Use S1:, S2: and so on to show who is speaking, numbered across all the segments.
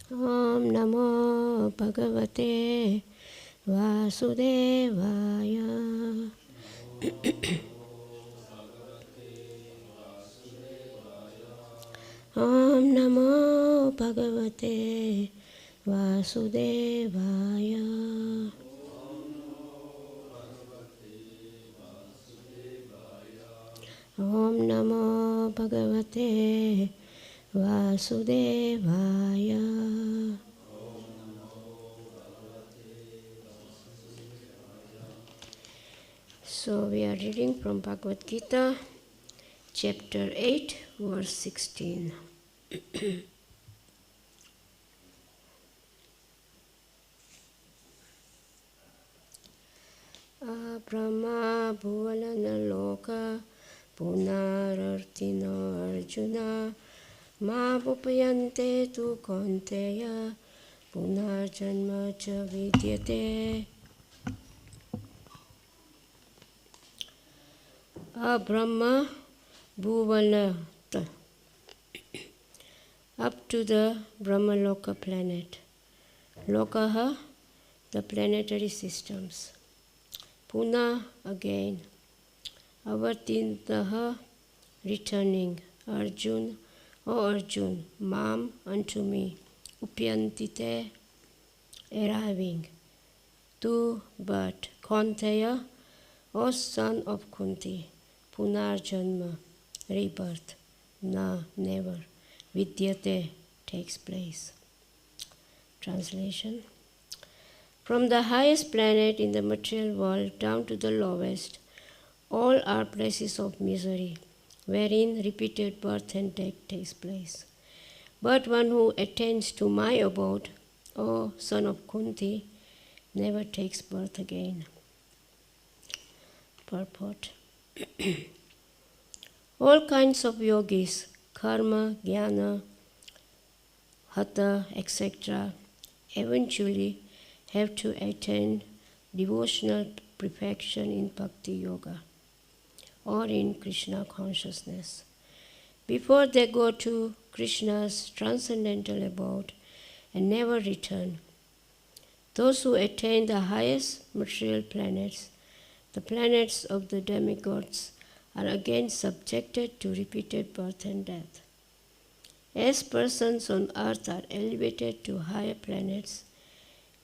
S1: Om Namo Bhagavate Vasudevaya. Om Namo Bhagavate Vasudevaya. Om Namo Bhagavate Vasudevaya. So we are reading from Bhagavad Gita, chapter 8, verse 16. Brahma Bhuvalana Loka Punarartino Arjuna Ma Bhupayante Tu Konteya Punarjanma Cha Vidyate. Brahma Bhuvala, up to the Brahmaloka planet. Lokaha, the planetary systems. Puna, again. Avartintaha, returning. Arjun, O Arjun, Mam, unto me. Upyantite, arriving. Tu, but. Konteya, O son of Kunti. Punarjanma, rebirth. Na, never. Vidyate, takes place. Translation. From the highest planet in the material world down to the lowest, all are places of misery, wherein repeated birth and death takes place. But one who attains to my abode, O son of Kunti, never takes birth again. Purport. All kinds of yogis, karma, jnana, hatha, etc., eventually have to attain devotional perfection in bhakti yoga or in Krishna consciousness before they go to Krishna's transcendental abode and never return. Those who attain the highest material planets, the planets of the demigods, are again subjected to repeated birth and death. As persons on earth are elevated to higher planets,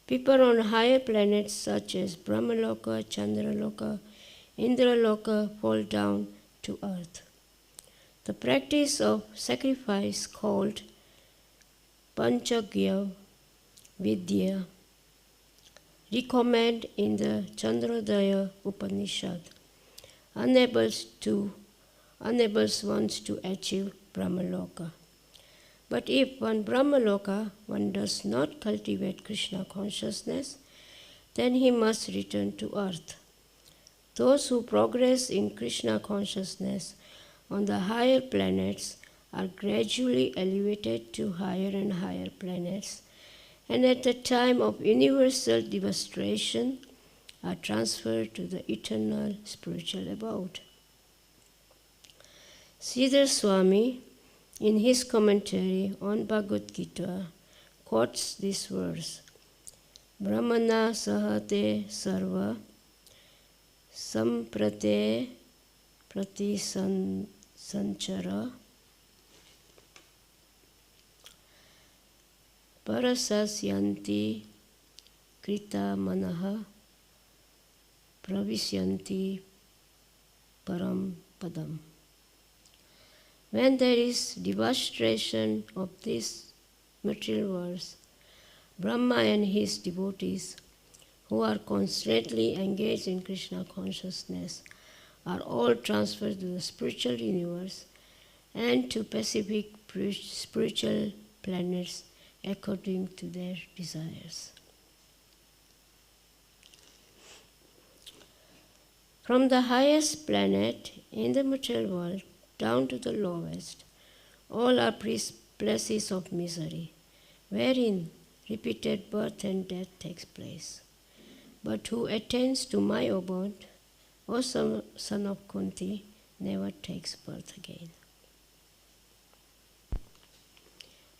S1: people on higher planets such as Brahmaloka, Chandraloka, Indraloka fall down to earth. The practice of sacrifice called Panchagya Vidya, recommended in the Chandrodaya Upanishad, enables one to achieve Brahmaloka. But if one Brahmaloka, one does not cultivate Krishna consciousness, then he must return to earth. Those who progress in Krishna consciousness on the higher planets are gradually elevated to higher and higher planets, and at the time of universal devastation are transferred to the eternal spiritual abode. Sridhar Swami, in his commentary on Bhagavad Gita, quotes this verse, Brahmana sahate sarva samprate prati sanchara parasasyanti krita manaha pravisyanti param padam. When there is devastation of this material world, Brahma and his devotees, who are constantly engaged in Krishna consciousness, are all transferred to the spiritual universe and to specific spiritual planets according to their desires. From the highest planet in the material world down to the lowest, all are places of misery, wherein repeated birth and death takes place. But who attains to my abode, O son of Kunti, never takes birth again.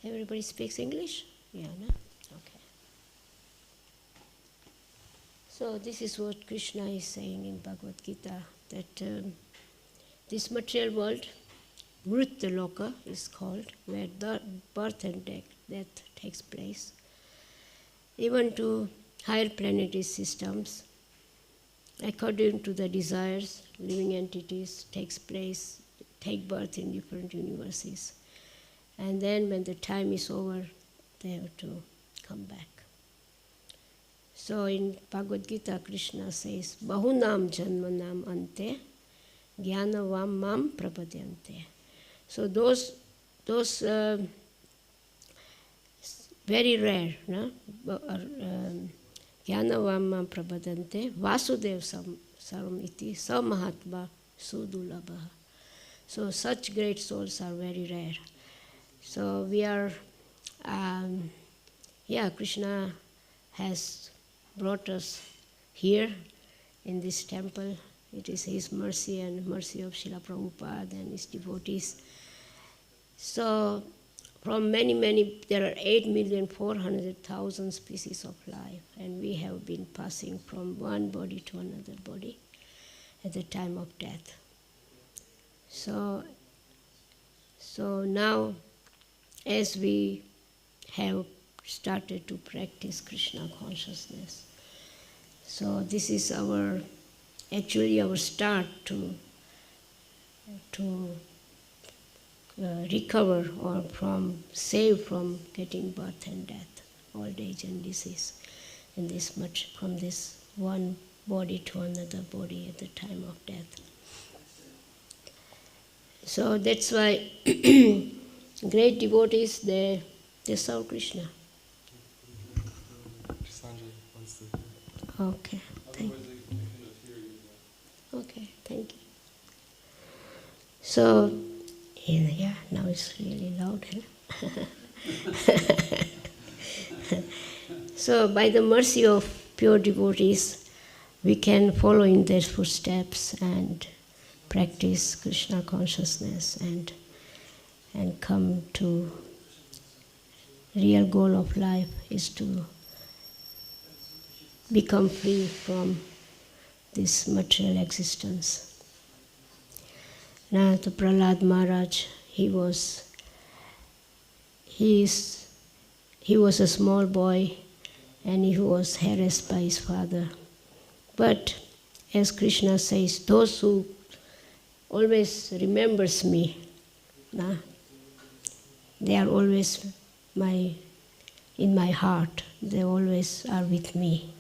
S1: Everybody speaks English? Yeah, no? Okay. So this is what Krishna is saying in Bhagavad Gita, that this material world, Mritya Loka is called, where the birth and death takes place. Even to higher planetary systems, according to the desires, living entities take birth in different universes. And then when the time is over, they have to come back. So in Bhagavad Gita, Krishna says, Bahunam janmanam ante jnanavam mam prapadyante. So those very rare, no? Jnanavam mam prapadyante vasudev saram iti samahatma sudulabha. So such great souls are very rare. So we are, Krishna has brought us here in this temple. It is his mercy and mercy of Srila Prabhupada and his devotees. So from many, there are 8,400,000 species of life, and we have been passing from one body to another body at the time of death. So now, as we have started to practice Krishna consciousness, so this is our start to recover or save from getting birth and death, old age and disease, and this much from this one body to another body at the time of death. So that's why great devotees, they serve Krishna. Okay, thank you. Okay, thank you. So, yeah, now it's really loud, huh? So, by the mercy of pure devotees, we can follow in their footsteps and practice Krishna consciousness and come to real goal of life is to become free from this material existence. Now, the Prahlad Maharaj, he was a small boy and he was harassed by his father. But as Krishna says, those who always remembers me, they are always in my heart. They always are with me.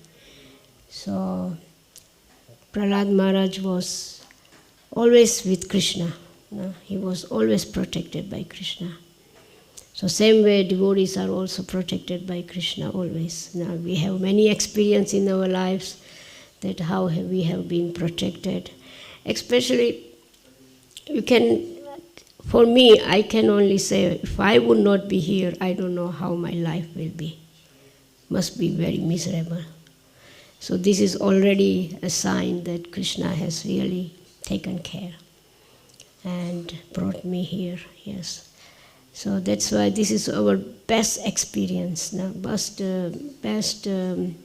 S1: So Prahlad Maharaj was always with Krishna. He was always protected by Krishna. So same way devotees are also protected by Krishna always. Now we have many experience in our lives that how we have been protected. Especially for me, I can only say, if I would not be here, I don't know how my life will be. Must be very miserable. So this is already a sign that Krishna has really taken care and brought me here, yes. So that's why this is our best experience, best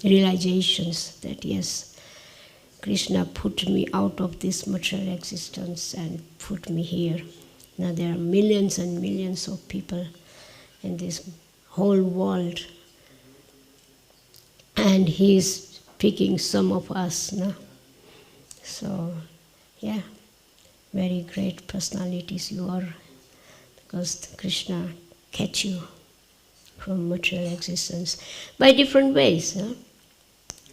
S1: realizations that yes, Krishna put me out of this material existence and put me here. Now there are millions and millions of people in this whole world, and he is picking some of us now. So, yeah, very great personalities you are, because Krishna catch you from material existence by different ways.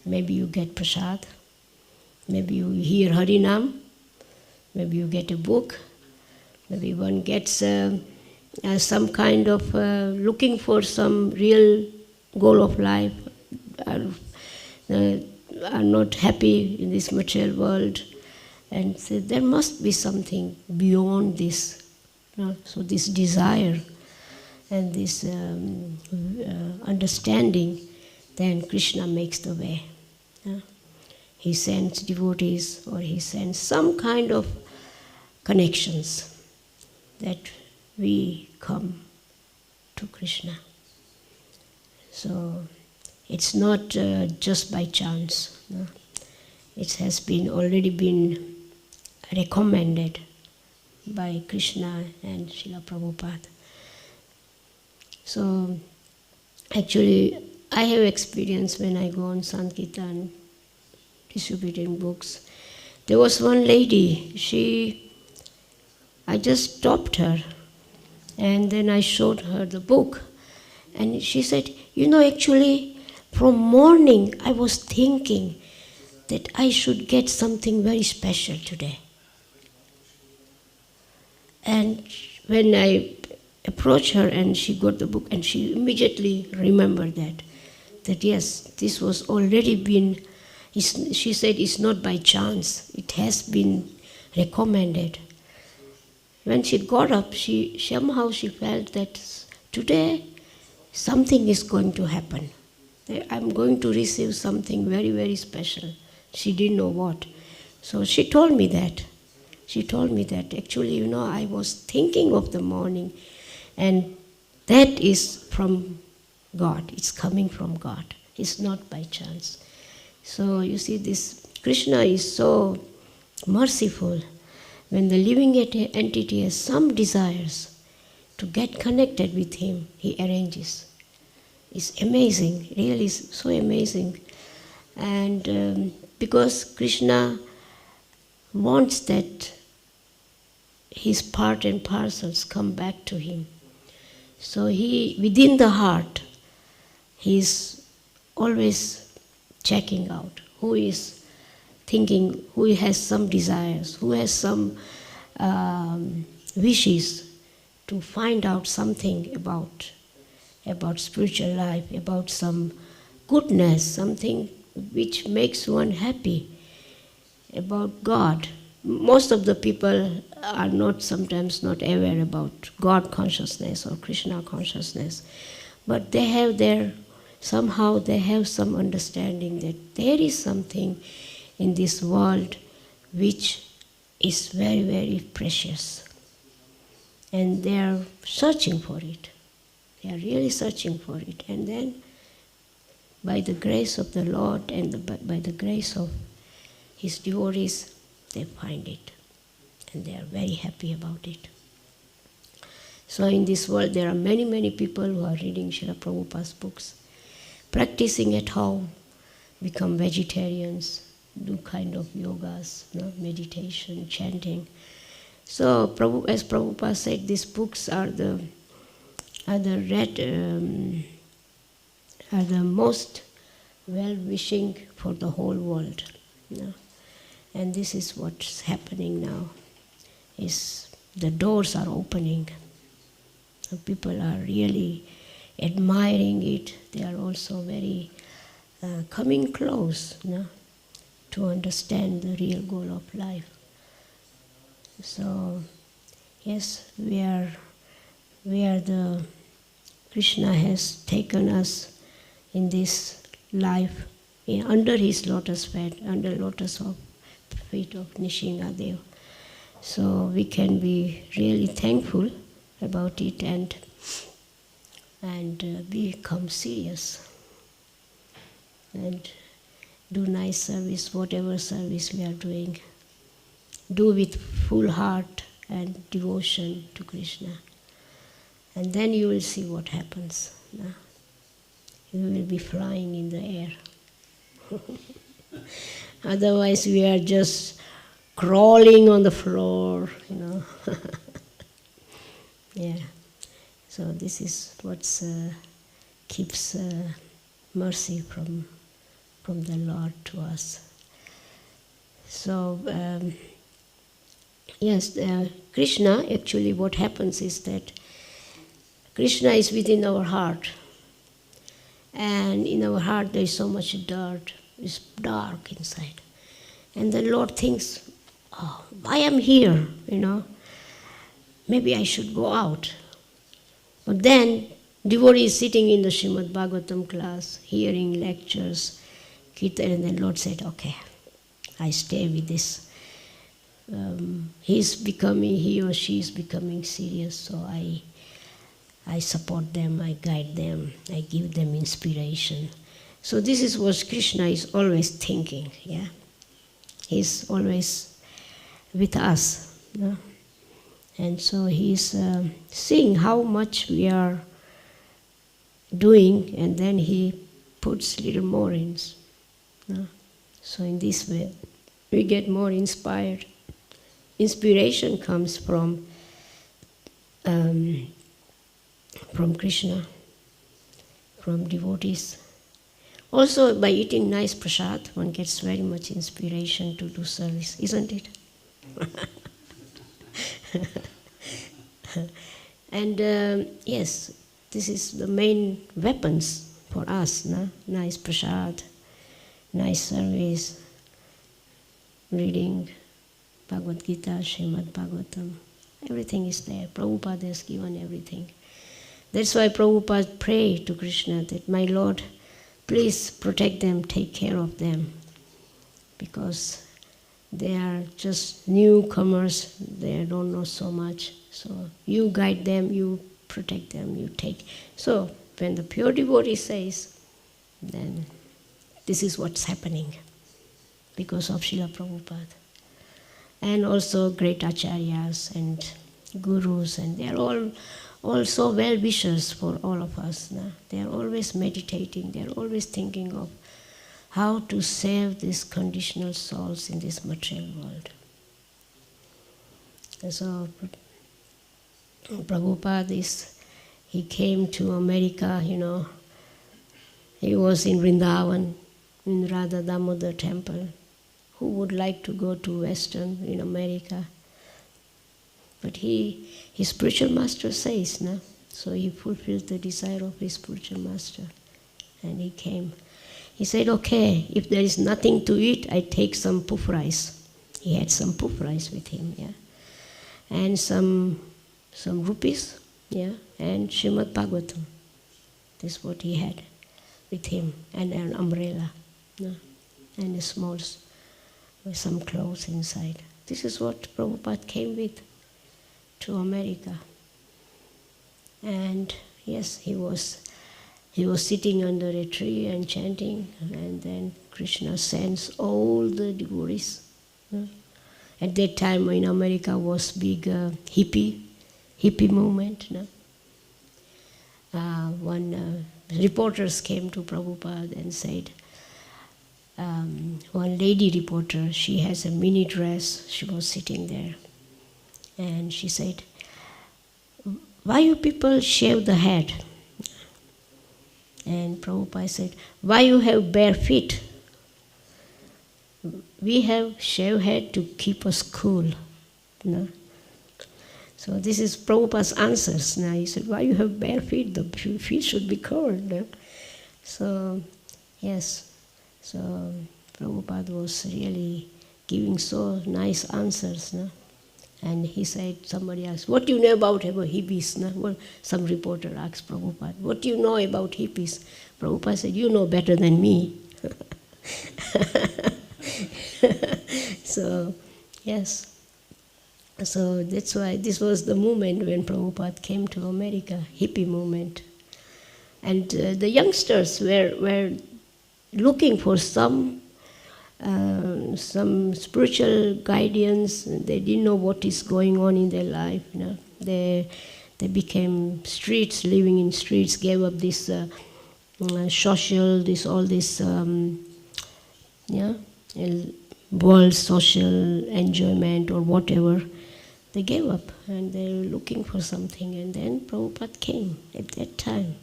S1: Maybe you get prasad, maybe you hear Harinam, maybe you get a book, maybe one gets some kind of looking for some real goal of life, are not happy in this material world, and say there must be something beyond this. So this desire and this understanding, then Krishna makes the way. He sends devotees, or he sends some kind of connections that we come to Krishna. So it's not just by chance. No? It has already been recommended by Krishna and Srila Prabhupada. So actually, I have experience when I go on Sankirtan distributing books. There was one lady, I just stopped her and then I showed her the book. And she said, actually, from morning I was thinking that I should get something very special today. And when I approached her and she got the book, and she immediately remembered that yes, this was already been, she said it's not by chance, it has been recommended. When she got up, somehow she felt that today something is going to happen. I'm going to receive something very, very special. She didn't know what. So she told me that. Actually, I was thinking of the morning, and that is from God. It's coming from God. It's not by chance. So you see, this Krishna is so merciful. When the living entity has some desires to get connected with him, he arranges. It's amazing, really so amazing. And because Krishna wants that his part and parcels come back to him. So he, within the heart, he's always checking out who is thinking, who has some desires, who has some wishes to find out something about spiritual life, about some goodness, something which makes one happy, about God. Most of the people are sometimes not aware about God consciousness or Krishna consciousness, but they have somehow they have some understanding that there is something in this world which is very, very precious. And they are searching for it. They are really searching for it. And then, by the grace of the Lord and by the grace of his devotees, they find it. And they are very happy about it. So in this world, there are many, many people who are reading Srila Prabhupada's books, practicing at home, become vegetarians, do kind of yogas, meditation, chanting. So as Prabhupada said, these books are the most well-wishing for the whole world. And this is what's happening now, is the doors are opening. People are really admiring it. They are also very coming close to understand the real goal of life. So, yes, we are Krishna has taken us in this life under his lotus feet, under lotus of feet of Nishingadev. So we can be really thankful about it and become serious and do nice service, whatever service we are doing. Do with full heart and devotion to Krishna. And then you will see what happens. You will be flying in the air. Otherwise we are just crawling on the floor, Yeah. So this is what keeps mercy from the Lord to us. So, yes, Krishna, actually what happens is that Krishna is within our heart. And in our heart there is so much dirt, it's dark inside. And the Lord thinks, oh, I am here, maybe I should go out. But then, devotee is sitting in the Srimad Bhagavatam class, hearing lectures, Gita, and then Lord said, okay, I stay with this. He or she is becoming serious, so I support them, I guide them, I give them inspiration. So this is what Krishna is always thinking, yeah. He's always with us, no? And so he's seeing how much we are doing, and then he puts little more in. No? So in this way, we get more inspired. Inspiration comes from Krishna, from devotees. Also, by eating nice prasad, one gets very much inspiration to do service, isn't it? And yes, this is the main weapons for us, no? Nice prasad, nice service, reading Bhagavad Gita, Srimad Bhagavatam. Everything is there. Prabhupada has given everything. That's why Prabhupada prayed to Krishna that, my Lord, please protect them, take care of them, because they are just newcomers, they don't know so much. So you guide them, you protect them, you take. So when the pure devotee says, then this is what's happening because of Srila Prabhupada. And also great acharyas and gurus, and they are all also well-wishers for all of us. No? They are always meditating, they are always thinking of how to save these conditional souls in this material world. And so Prabhupada he came to America, he was in Vrindavan, in Radha Damodar temple. Who would like to go to Western in America? But his spiritual master says, no? So he fulfilled the desire of his spiritual master. And he came. He said, okay, if there is nothing to eat, I take some puff rice. He had some puff rice with him, yeah. And some rupees, yeah, and Srimad Bhagavatam. This is what he had with him, and an umbrella, no? And a small, with some clothes inside. This is what Prabhupada came with to America. And yes, he was sitting under a tree and chanting, and then Krishna sends all the devotees. At that time in America was big hippie movement. One reporters came to Prabhupada and said, one lady reporter, she has a mini dress, she was sitting there, and she said, why you people shave the head? And Prabhupada said, why you have bare feet? We have shaved head to keep us cool. No? So this is Prabhupada's answers. Now he said, why you have bare feet? The feet should be cold. No? So, yes. So Prabhupada was really giving so nice answers. No? And he said, somebody asked, what do you know about hippies? No? Well, some reporter asked Prabhupada, what do you know about hippies? Prabhupada said, you know better than me. So, yes. So that's why this was the moment when Prabhupada came to America, hippie movement. And the youngsters were looking for some spiritual guidance. They didn't know what is going on in their life. They became streets, living in streets, gave up this social, world social enjoyment or whatever. They gave up and they were looking for something. And then Prabhupada came at that time.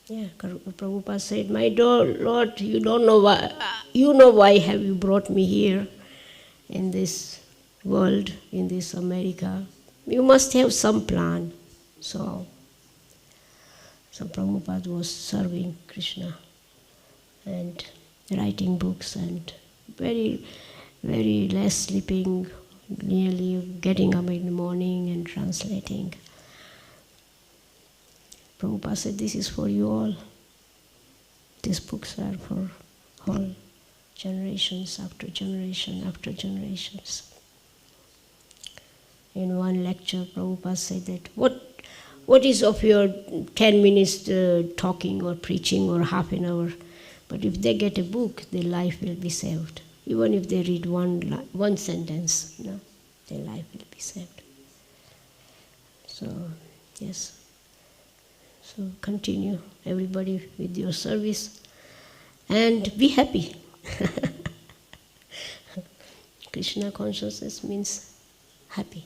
S1: Yeah, Prabhupada said, my Lord, you don't know why, you know why have you brought me here in this world, in this America. You must have some plan. So Prabhupada was serving Krishna and writing books and very, very less sleeping, nearly getting up in the morning and translating. Prabhupada said, this is for you all. These books are for all generations after generation after generations. In one lecture, Prabhupada said that, what is of your 10 minutes talking or preaching or half an hour? But if they get a book, their life will be saved. Even if they read one sentence, their life will be saved. So, yes. So continue, everybody, with your service and be happy. Krishna consciousness means happy.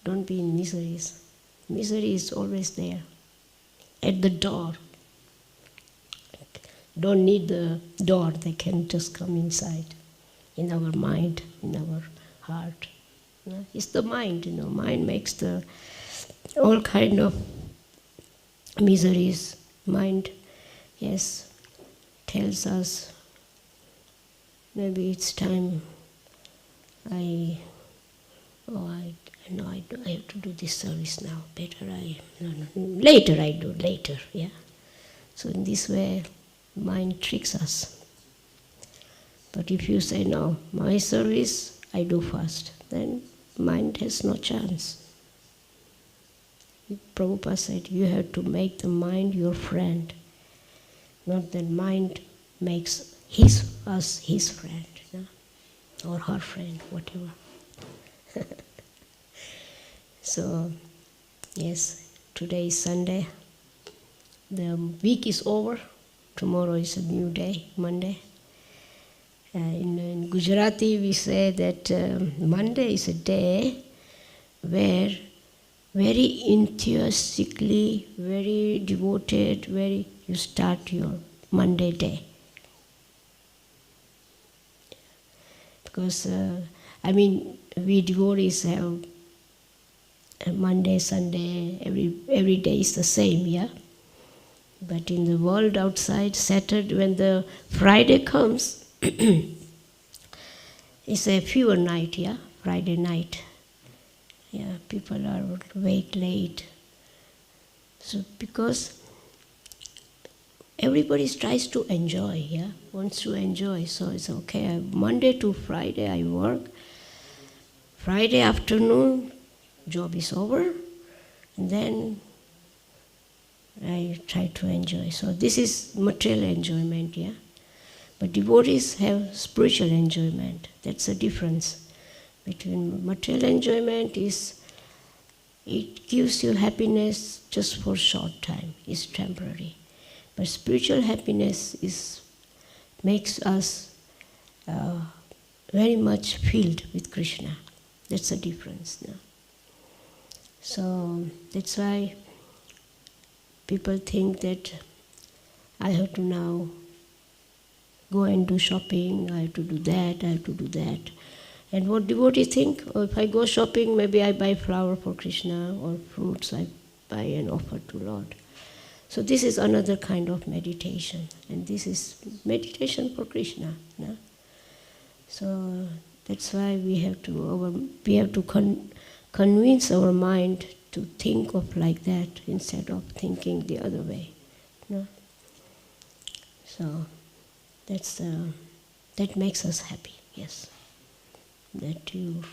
S1: Don't be in miseries. Misery is always there, at the door. Don't need the door, they can just come inside, in our mind, in our heart. It's the mind, mind makes all kind of miseries. Mind, yes, tells us, maybe it's time I have to do this service now. Later I do, yeah. So in this way, mind tricks us. But if you say, no, my service I do first, then mind has no chance. Prabhupada said, you have to make the mind your friend, not that mind makes us his friend, or her friend, whatever. So, yes, today is Sunday. The week is over. Tomorrow is a new day, Monday. In Gujarati we say that Monday is a day where very enthusiastically, very devoted, you start your Monday day. Because, we devotees have Monday, Sunday, every day is the same, yeah? But in the world outside, Saturday, when the Friday comes, it's a fewer night, yeah? Friday night. Yeah, people are wake late. So because everybody tries to enjoy, yeah? Wants to enjoy, so it's okay. Monday to Friday I work. Friday afternoon, job is over, and then I try to enjoy. So this is material enjoyment, yeah? But devotees have spiritual enjoyment. That's the difference between material enjoyment it gives you happiness just for a short time, it's temporary. But spiritual happiness makes us very much filled with Krishna. That's the difference. No? So that's why people think that I have to now go and do shopping, I have to do that, I have to do that. And what devotees think, if I go shopping, maybe I buy flower for Krishna, or fruits I buy and offer to Lord. So this is another kind of meditation, and this is meditation for Krishna. No? So that's why we have to convince our mind to think of like that instead of thinking the other way. No? So that makes us happy, yes. That you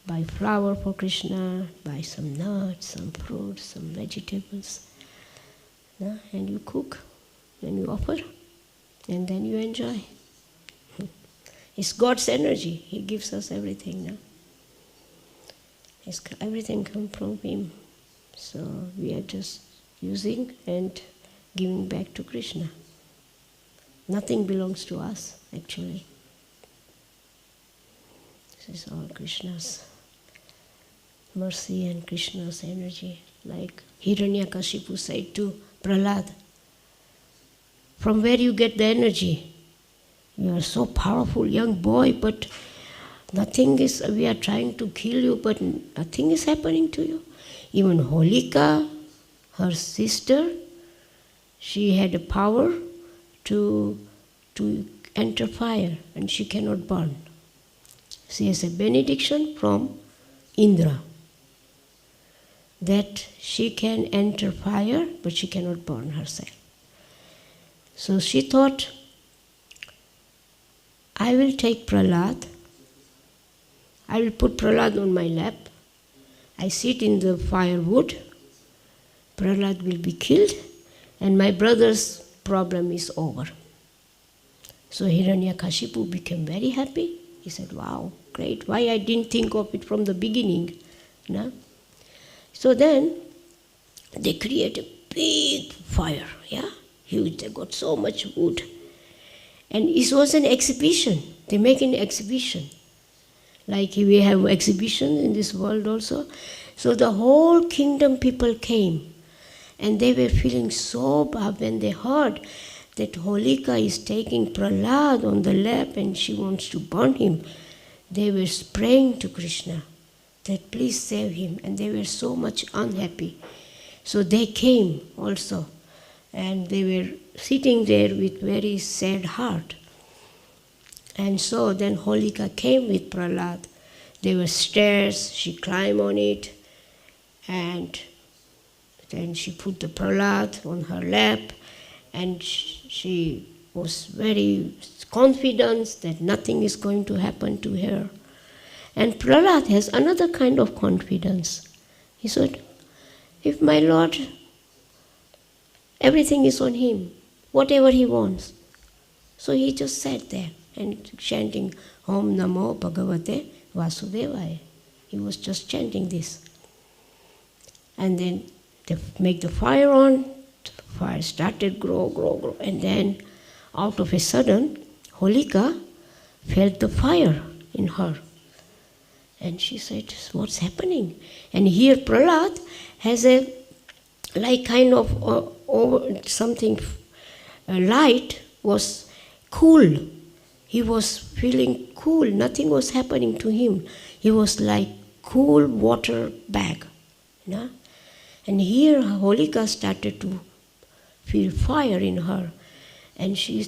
S1: buy flower for Krishna, buy some nuts, some fruits, some vegetables, no? And you cook, and you offer, and then you enjoy. It's God's energy. He gives us everything, no? Everything comes from Him. So we are just using and giving back to Krishna. Nothing belongs to us, actually. This is all Krishna's mercy and Krishna's energy. Like Hiranyakashipu said to Prahlad, from where you get the energy? You are so powerful, young boy, but we are trying to kill you, but nothing is happening to you. Even Holika, her sister, she had a power to enter fire, and she cannot burn. She has a benediction from Indra that she can enter fire, but she cannot burn herself. So she thought, I will take Prahlad, I will put Prahlad on my lap, I sit in the firewood, Prahlad will be killed, and my brother's problem is over. So Hiranyakashipu became very happy. He said, wow, great, why I didn't think of it from the beginning? No? So then they create a big fire, yeah? Huge, they got so much wood. And it was an exhibition. They make an exhibition. Like we have exhibition in this world also. So the whole kingdom people came. And they were feeling so bad when they heard that Holika is taking Prahlad on the lap and she wants to burn him. They were praying to Krishna that please save him. And they were so much unhappy. So they came also. And they were sitting there with very sad heart. And so then Holika came with Prahlad. There were stairs, she climbed on it, and then she put the Prahlad on her lap, and she was very confident that nothing is going to happen to her. And Prahlad has another kind of confidence. He said, if my Lord, everything is on him, whatever he wants. So he just sat there and chanting Om Namo Bhagavate Vasudevaya. He was just chanting this. And then they make the fire on, the fire started grow, and then out of a sudden, Holika felt the fire in her. And she said, what's happening? And here Prahlad has a like kind of something light was cool. He was feeling cool. Nothing was happening to him. He was like cool water bag. You know? And here Holika started to feel fire in her. And she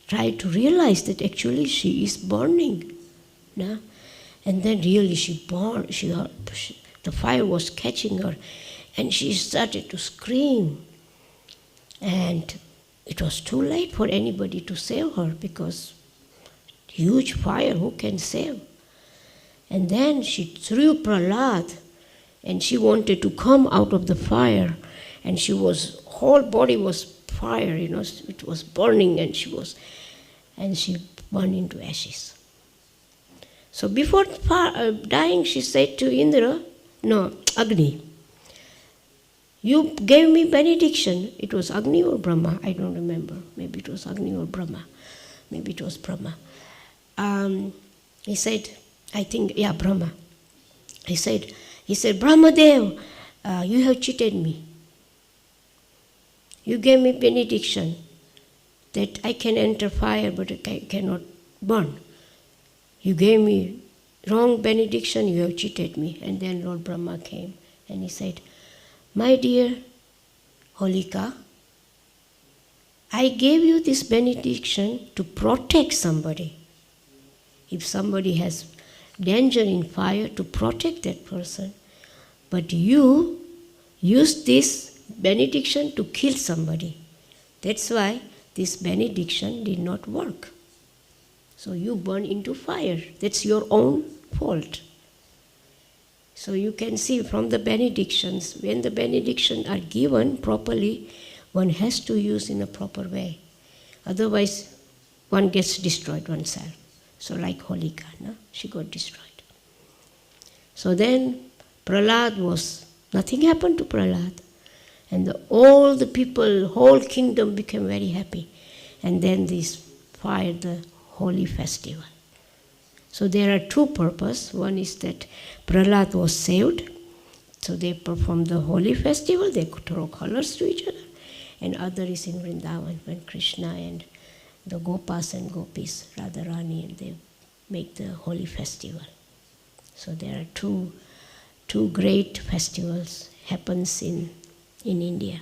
S1: tried to realize that actually she is burning. You know? And then really she burned. The fire was catching her. And she started to scream. And it was too late for anybody to save her because huge fire, who can save? And then she threw Prahlad and she wanted to come out of the fire. And whole body was fire, it was burning and she burned into ashes. So before dying, she said to Agni, you gave me benediction. It was Agni or Brahma, I don't remember. Maybe it was Agni or Brahma. Maybe it was Brahma. He said, Brahma. He said, Brahmadev, you have cheated me. You gave me benediction that I can enter fire but I cannot burn. You gave me wrong benediction, you have cheated me. And then Lord Brahma came and he said, my dear Holika, I gave you this benediction to protect somebody. If somebody has danger in fire, to protect that person. But you used this benediction to kill somebody. That's why this benediction did not work. So you burn into fire. That's your own fault. So you can see from the benedictions, when the benedictions are given properly, one has to use in a proper way. Otherwise, one gets destroyed oneself. So like Holika, she got destroyed. So then nothing happened to Prahlad. And all the people, whole kingdom became very happy. And then this fired the holy festival. So there are two purposes. One is that Prahlad was saved. So they perform the holy festival, they throw colors to each other. And other is in Vrindavan, when Krishna and the Gopas and Gopis, Radharani, and they make the holy festival. So there are two great festivals happens in India.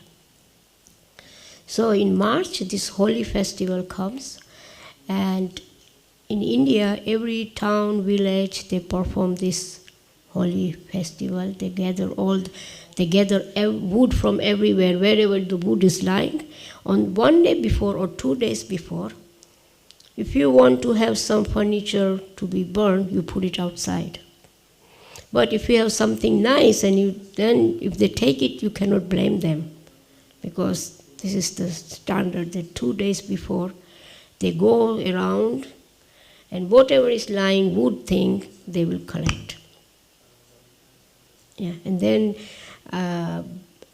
S1: So in March, this holy festival comes, and in India, every town, village, they perform this holy festival. They gather wood from everywhere, wherever the wood is lying. On one day before or 2 days before, if you want to have some furniture to be burned, you put it outside. But if you have something nice and then if they take it, you cannot blame them, because this is the standard that 2 days before they go around and whatever is lying wood thing they will collect. Yeah, and then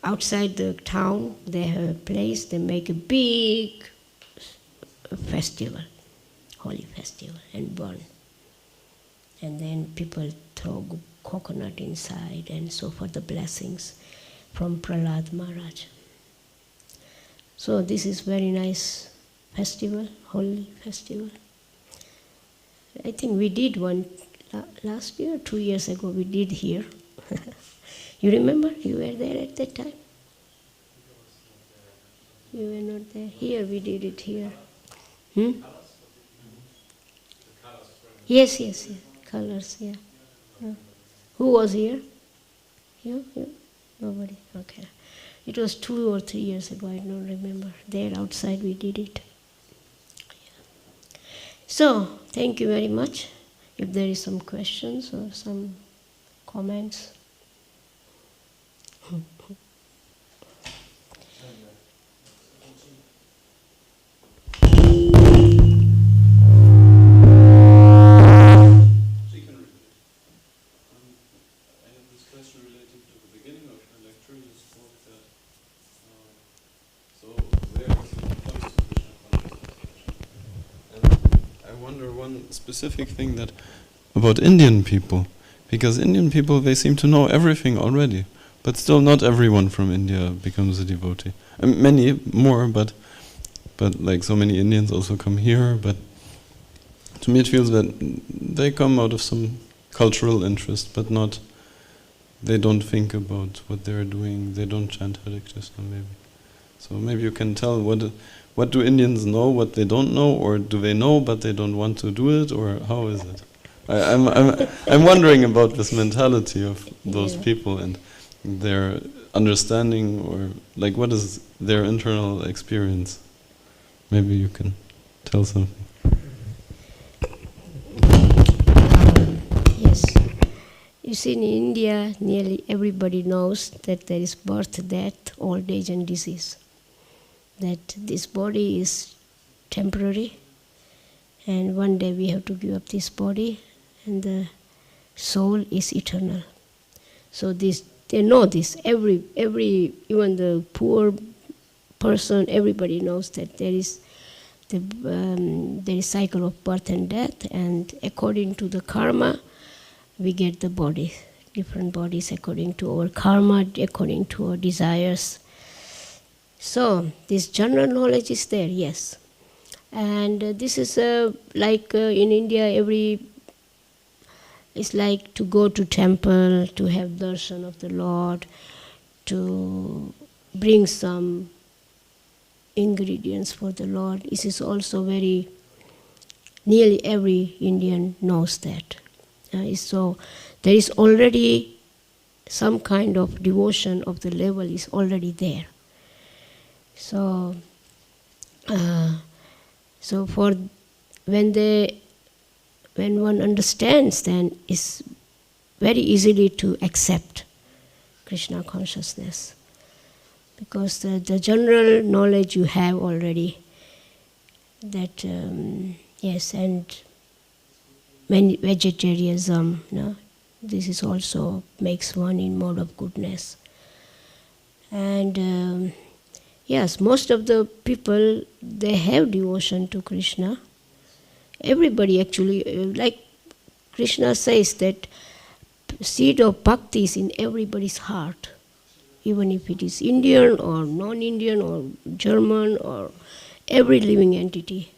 S1: outside the town they have a place, they make a big festival, holy festival, and burn. And then people throw coconut inside and so for the blessings from Prahlad Maharaj. So this is very nice festival, holy festival. I think we did one last year, 2 years ago we did here. You remember? You were there at that time? You were not there. Here we did it here. Yes. Colors, yeah. Who was here? You? Nobody? Okay. It was 2 or 3 years ago, I don't remember. There outside we did it. So, thank you very much. If there is some questions or some comments.
S2: Specific thing that about Indian people, because Indian people, they seem to know everything already, but still not everyone from India becomes a devotee. Many more, but like so many Indians also come here, but to me it feels that they come out of some cultural interest, but not, they don't think about what they're doing, they don't chant Hare Krishna maybe. So maybe you can tell what do Indians know, what they don't know, or do they know but they don't want to do it, or how is it? I'm wondering about this mentality of those people and their understanding, or like what is their internal experience. Maybe you can tell something.
S1: Yes. You see, in India, nearly everybody knows that there is birth, death, old age and disease. That this body is temporary and one day we have to give up this body and the soul is eternal. So they know this. Every even the poor person, everybody knows that there is cycle of birth and death, and according to the karma we get the body, different bodies according to our karma, according to our desires. So, this general knowledge is there, yes. And this is like in India, it's like to go to temple, to have darshan of the Lord, to bring some ingredients for the Lord. This is also nearly every Indian knows that. So, there is already some kind of devotion of the level is already there. So for when one understands, then it's very easily to accept Krishna consciousness, because the general knowledge you have already, that yes, and vegetarianism, no, this is also makes one in mode of goodness, and yes, most of the people, they have devotion to Krishna. Everybody actually, like Krishna says that seed of bhakti is in everybody's heart, even if it is Indian or non-Indian or German or every living entity.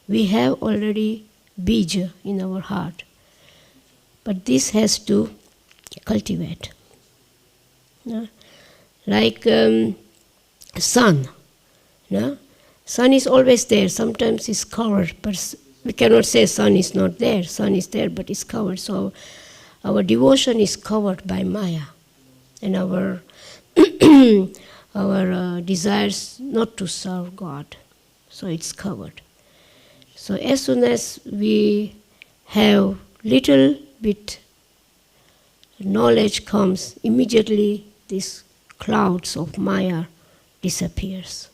S1: We have already bija in our heart. But this has to cultivate. Like sun. Sun is always there. Sometimes it's covered, but we cannot say sun is not there. Sun is there, but it's covered. So our devotion is covered by Maya, and our desires not to serve God. So it's covered. So as soon as we have little bit knowledge comes, immediately these clouds of Maya disappears.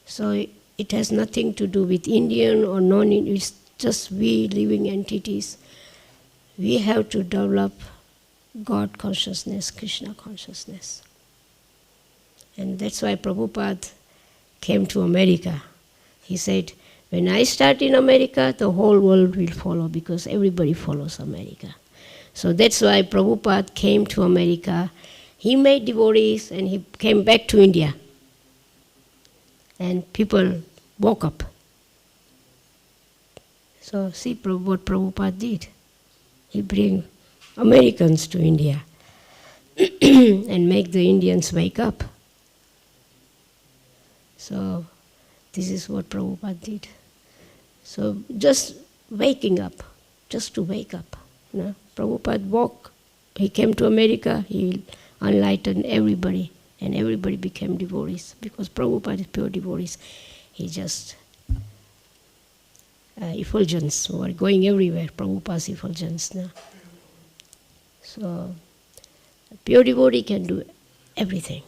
S1: So it has nothing to do with Indian or non-Indian, it's just we living entities. We have to develop God consciousness, Krishna consciousness. And that's why Prabhupada came to America. He said, when I start in America, the whole world will follow because everybody follows America. So that's why Prabhupada came to America. He made devotees and he came back to India. And people woke up. So see what Prabhupada did. He bring Americans to India and make the Indians wake up. So this is what Prabhupada did. So just waking up, just to wake up. You know? Prabhupada woke, he came to America, he enlightened everybody, and everybody became devotees because Prabhupada is pure devotees. He just effulgence were going everywhere, Prabhupada's effulgence. No? So pure devotee can do everything.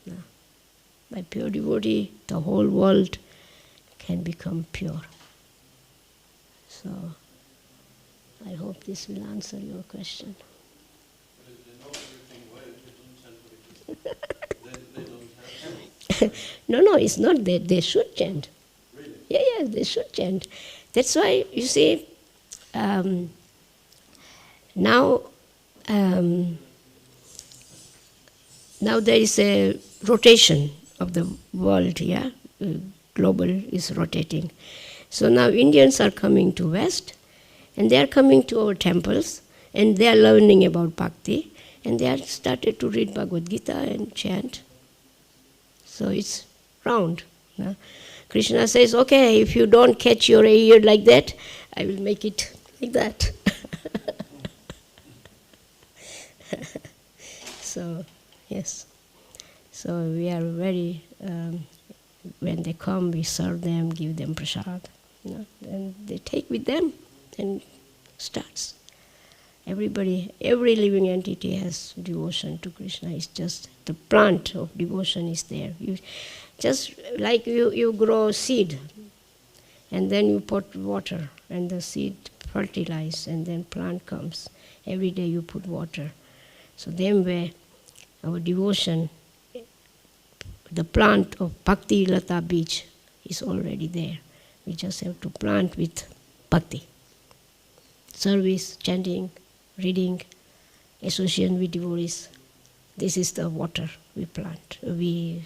S1: No? By pure devotee, the whole world can become pure. So I hope this will answer your question.
S2: But if they know everything, why if they don't chant?
S1: No, it's not that. They should chant.
S2: Really?
S1: Yeah, they should chant. That's why, you see, now there is a rotation of the world, yeah? Global is rotating. So now Indians are coming to West, and they are coming to our temples, and they are learning about bhakti, and they are started to read Bhagavad Gita and chant. So it's round. No? Krishna says, okay, if you don't catch your ear like that, I will make it like that. So, yes. So we are very, when they come, we serve them, give them prasad. You know, and they take with them and starts. Everybody, every living entity has devotion to Krishna. It's just the plant of devotion is there. You, just like you grow seed, and then you put water, and the seed fertilizes, and then plant comes. Every day you put water. So then where our devotion, the plant of Bhakti Lata Bij is already there. We just have to plant with bhakti. Service, chanting, reading, association with devotees. This is the water we plant, we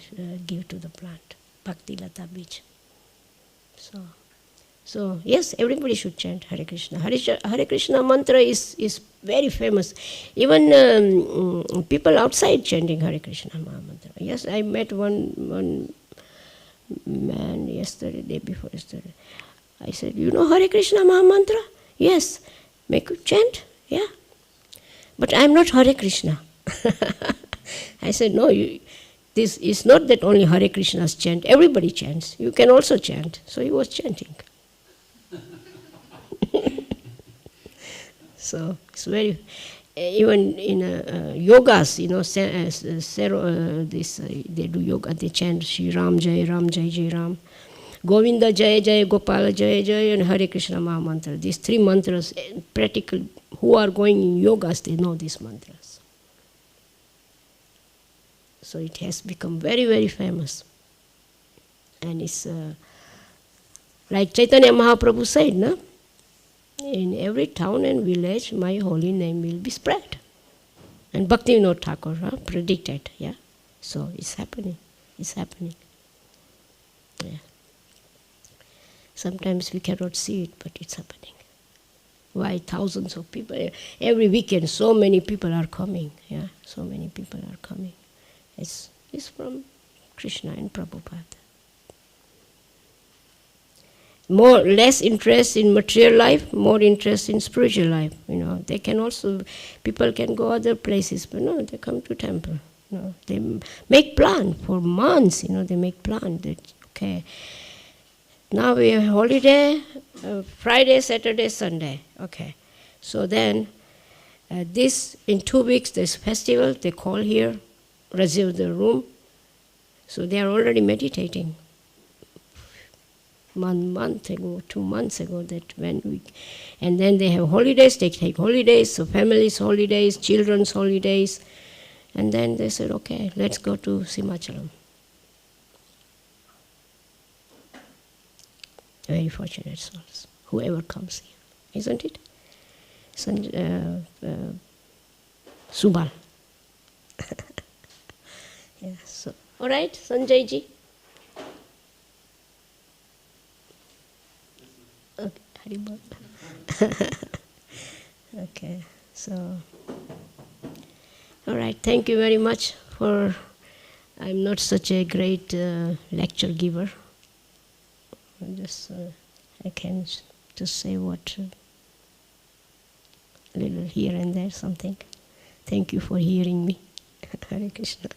S1: give to the plant, Bhakti Lata Bij. So yes, everybody should chant Hare Krishna. Hare Krishna mantra is very famous. Even people outside chanting Hare Krishna mantra. Yes, I met one man yesterday, day before yesterday. I said, you know Hare Krishna mantra? Yes. Make you chant? Yeah. But I am not Hare Krishna. I said, no, this is not that only Hare Krishnas chant. Everybody chants. You can also chant. So he was chanting. So it's very, even in yogas, you know, they do yoga, they chant Shri Ram Jai Jai Ram. Govinda Jai Jai, Gopala Jai Jai, and Hare Krishna Maha Mantra. These three mantras, practical, who are going in yogas, they know these mantras. So it has become very, very famous. And it's like Chaitanya Mahaprabhu said, no? In every town and village, my holy name will be spread. And Bhaktivinoda Thakur predicted, yeah? So it's happening. It's happening. Yeah. Sometimes we cannot see it, but it's happening. Why thousands of people, every weekend so many people are coming, yeah? So many people are coming. It's from Krishna and Prabhupada. Less interest in material life, more interest in spiritual life. You know, they can also, people can go other places, but no, they come to temple. You know, they make plan for months. You know, they make plan that okay, now we have holiday, Friday, Saturday, Sunday. Okay, so then In 2 weeks, there's festival. They call here, reserve the room. So they are already meditating. 1 month ago, 2 months ago, and then they have holidays. They take holidays, so families' holidays, children's holidays, and then they said, okay, let's go to Simachalam. Very fortunate souls, whoever comes here, isn't it? Subal. Yeah, so, all right, Sanjay ji. Okay, Haribol. Okay, so, all right, thank you very much I'm not such a great lecture giver. I can just say what, little here and there, something. Thank you for hearing me. Hare Krishna.